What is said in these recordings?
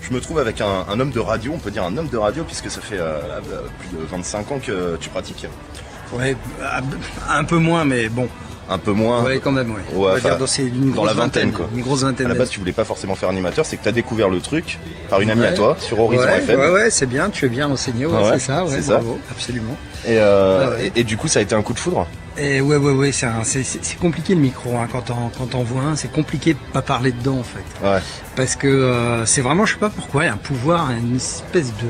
Je me trouve avec un homme de radio, on peut dire un homme de radio, puisque ça fait plus de 25 ans que tu pratiques. Ouais, un peu moins, mais bon. Un peu moins. Ouais, quand même, ouais. Ouais, on va dire dans la vingtaine, quoi. Une grosse vingtaine. À la base, tu voulais pas forcément faire animateur, c'est que tu as découvert le truc par une amie à toi sur Horizon FM. Ouais, c'est bien, tu es bien renseigné, c'est ça, bravo, absolument. Et du coup, ça a été un coup de foudre. Et ouais, c'est compliqué le micro, hein, quand t'en vois un, c'est compliqué de pas parler dedans, en fait. Ouais. Parce que c'est vraiment, je sais pas pourquoi, il y a un pouvoir, une espèce de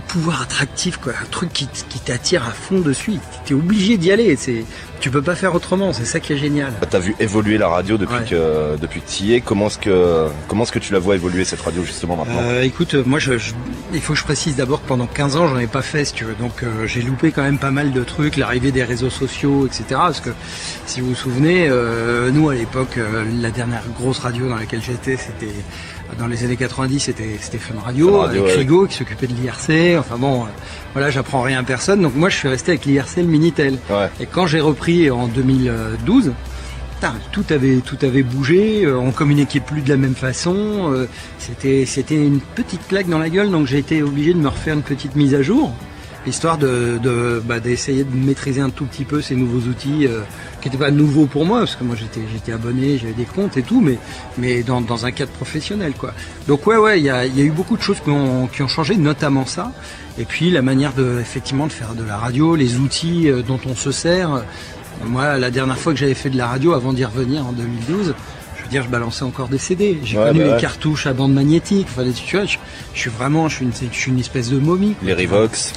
pouvoir attractif, quoi, un truc qui t'attire à fond dessus. T'es obligé d'y aller. Tu peux pas faire autrement. C'est ça qui est génial. T'as vu évoluer la radio depuis que tu y es. Comment est-ce que tu la vois évoluer cette radio justement maintenant? Écoute, moi, il faut que je précise d'abord que pendant 15 ans, j'en ai pas fait, si tu veux. Donc, j'ai loupé quand même pas mal de trucs, l'arrivée des réseaux sociaux, etc. Parce que si vous vous souvenez, nous à l'époque, la dernière grosse radio dans laquelle j'étais, c'était dans les années 90, c'était Fun Radio, avec Rigaud qui s'occupait de l'IRC. Enfin bon, voilà, j'apprends rien à personne. Donc moi, je suis resté avec l'IRC, le Minitel. Ouais. Et quand j'ai repris en 2012, tout avait bougé. On communiquait plus de la même façon. C'était une petite claque dans la gueule. Donc j'ai été obligé de me refaire une petite mise à jour, histoire d'essayer de maîtriser un tout petit peu ces nouveaux outils qui n'étaient pas nouveaux pour moi, parce que moi j'étais abonné, j'avais des comptes et tout, mais dans un cadre professionnel, quoi. Donc il y a eu beaucoup de choses qui ont changé, notamment ça. Et puis la manière effectivement de faire de la radio, les outils dont on se sert. Moi, la dernière fois que j'avais fait de la radio, avant d'y revenir en 2012, je balançais encore des CD. J'ai connu les cartouches à bande magnétique. Enfin, tu vois, je suis une espèce de momie, quoi. Les Revox.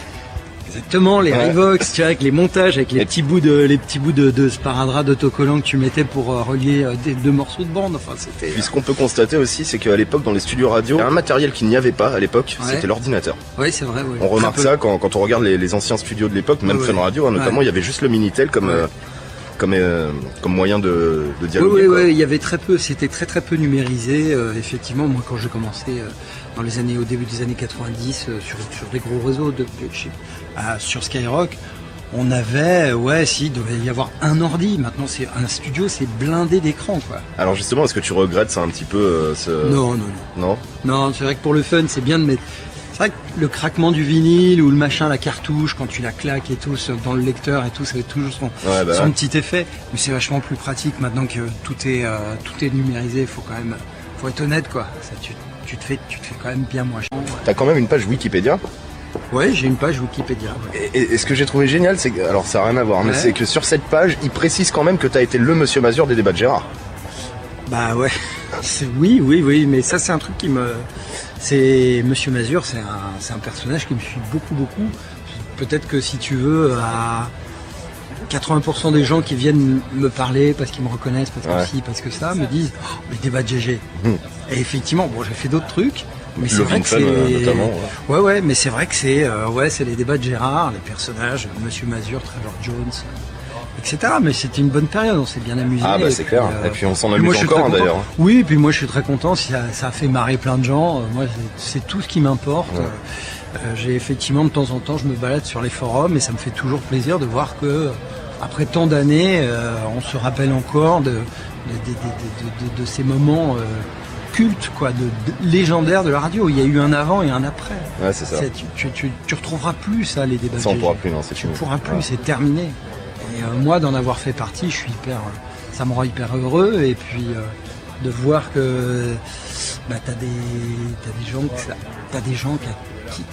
Exactement, les Revox, tu vois, avec les montages, avec les petits bouts de sparadrap d'autocollant que tu mettais pour relier deux morceaux de bande. Enfin, c'était. Puis ce qu'on peut constater aussi, c'est qu'à l'époque, dans les studios radio, il y a un matériel qu'il n'y avait pas à l'époque, c'était l'ordinateur. Oui, c'est vrai. Ouais. On remarque ça quand on regarde les anciens studios de l'époque, même Fun Radio, notamment, il y avait juste le Minitel comme moyen de dialoguer. Oui, il y avait très peu, c'était très peu numérisé. Effectivement, moi quand j'ai commencé au début des années 90 sur des gros réseaux sur Skyrock, on avait, il devait y avoir un ordi. Maintenant, c'est un studio, c'est blindé d'écrans, quoi. Alors justement, est-ce que tu regrettes ça un petit peu Non, c'est vrai que pour le fun, c'est bien de mettre. C'est vrai que le craquement du vinyle ou le machin, la cartouche, quand tu la claques et tout dans le lecteur et tout, ça a toujours son petit effet. Mais c'est vachement plus pratique maintenant que tout est numérisé. Faut être honnête, quoi. Ça, tu te fais quand même bien moins cher. T'as quand même une page Wikipédia? Ouais, j'ai une page Wikipédia. Ouais. Et ce que j'ai trouvé génial, c'est que, alors ça n'a rien à voir, mais c'est que sur cette page, il précise quand même que t'as été le Monsieur Mazur des débats de Gérard. Bah ouais. Oui, mais ça c'est un truc c'est Monsieur Mazur, c'est un personnage qui me suit beaucoup. Peut-être que si tu veux, à 80% des gens qui viennent me parler parce qu'ils me reconnaissent, parce que ça, me disent les débats de GG. Et effectivement, j'ai fait d'autres trucs, mais c'est vrai que c'est notamment. Ouais, mais c'est vrai que c'est les débats de Gérard, les personnages, Monsieur Mazur, Trevor Jones, etc. Mais c'était une bonne période, on s'est bien amusé. Ah bah c'est clair. Et puis on s'en amuse encore d'ailleurs. Oui, et puis moi je suis très content. Ça a fait marrer plein de gens. Moi c'est tout ce qui m'importe. J'ai effectivement de temps en temps je me balade sur les forums et ça me fait toujours plaisir de voir que après tant d'années, on se rappelle encore de ces moments cultes, quoi, légendaires de la radio. Il y a eu un avant et un après. Ouais, c'est ça. Tu retrouveras plus ça, les débats. Ça on pourra plus, non, c'est fini. Tu pourras plus, c'est terminé. Et moi, d'en avoir fait partie, ça me rend hyper heureux. Et puis de voir que t'as des gens qui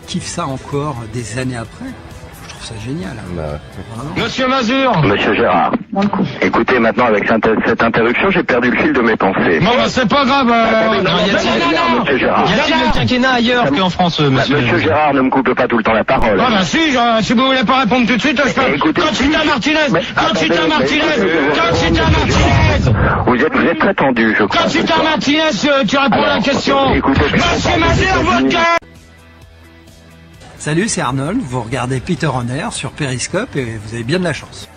kiffent ça encore des années après. Je trouve ça génial. Monsieur Mazur. Monsieur Gérard. Écoutez, maintenant avec cette interruption, j'ai perdu le fil de mes pensées. Non, c'est pas grave. Monsieur Gérard. Y a-t-il le quinquennat ailleurs qu'en France, monsieur? Monsieur Gérard, ne me coupe pas tout le temps la parole. Ah bah si vous voulez pas répondre tout de suite, je peux. Conchita Martinez. Vous êtes très tendu, je crois. Conchita Martinez, tu réponds à la question. Monsieur Mazur, votre gueule. Salut, c'est Arnold, vous regardez Peter on Air sur Periscope et vous avez bien de la chance.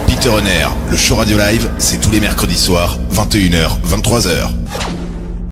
Peter on Air, le show radio live, c'est tous les mercredis soirs, 21h, 23h.